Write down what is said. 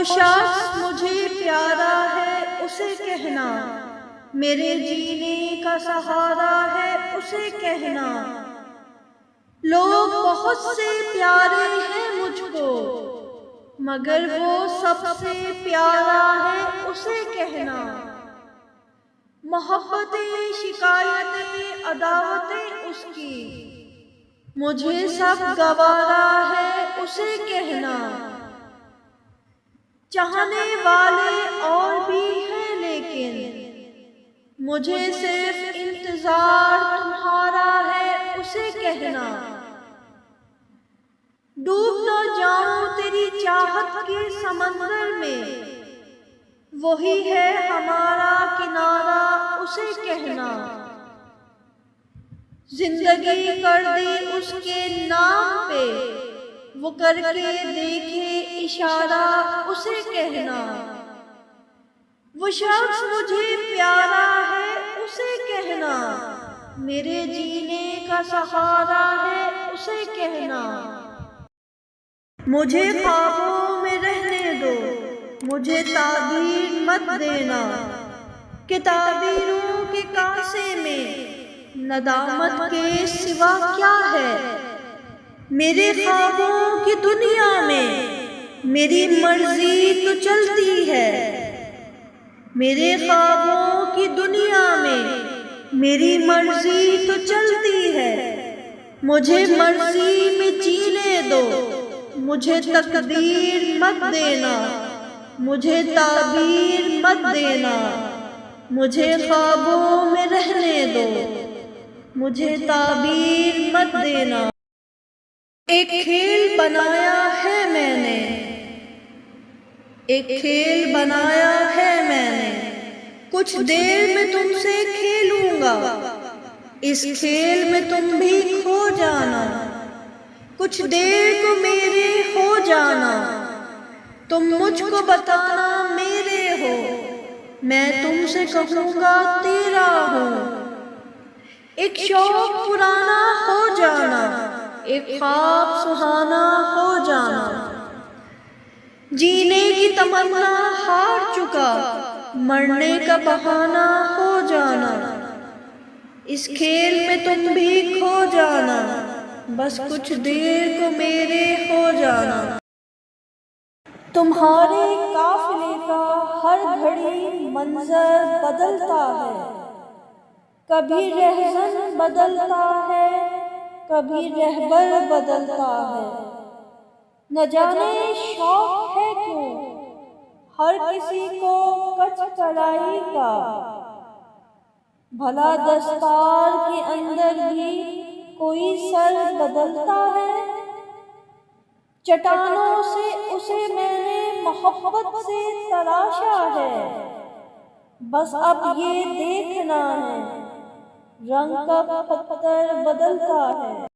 शख्स मुझे प्यारा है उसे कहना, मेरे जीने का सहारा है उसे कहना। लोग बहुत से प्यारे हैं मुझको, मगर वो सबसे प्यारा है उसे कहना। मोहब्बतें, शिकायतें, अदावतें उसकी, मुझे सब गवारा है उसे कहना। चाहने वाले और भी हैं लेकिन मुझे सिर्फ इंतजार तुम्हारा है उसे कहना। डूब न जाऊं तेरी चाहत के समंदर में, वही है हमारा किनारा उसे कहना। जिंदगी कर दी उसके नाम पे, वो करके देखे इशारा उसे कहना। वो शख्स मुझे प्यारा है उसे कहना, मेरे जीने का सहारा है उसे कहना। मुझे ख्वाबों में रहने दो, मुझे ताबीर मत देना, कि ताबीरों के कांसे में नदामत के सिवा क्या है। मेरे ख्वाबों की दुनिया में मेरी मर्जी तो चलती है, मेरे ख्वाबों की दुनिया में मेरी मर्जी तो चलती है। मुझे मर्जी में जीने दो, मुझे तकदीर मत देना, मुझे ताबीर मत देना। मुझे ख्वाबों में रहने दो, मुझे ताबीर मत देना। एक खेल बनाया है मैंने, एक खेल बनाया है मैंने, कुछ देर में तुमसे खेलूंगा। इस खेल में तुम भी खो जाना, कुछ देर को मेरे हो जाना। तुम मुझको बताना मेरे हो, मैं तुमसे कहूँगा तेरा हूँ। एक शौक पुराना हो जाना, एक ख्वाब सुहाना हो जाना। जीने की तमन्ना हार चुका, मरने का बहाना हो जाना। इस खेल में तुम भी खो जाना, बस कुछ देर को मेरे हो जाना। तुम्हारे काफिले का हर घड़ी मंजर बदलता है, कभी रहज़न बदलता है, कभी रहबर बदलता है। न जाने शौक है क्यों हर किसी को कच कलाई का, भला दस्तार के अंदर भी कोई सर बदलता है। चट्टानों से उसे मैंने मोहब्बत से तराशा है, बस अब ये देखना है रंग का पत्थर बदलता है।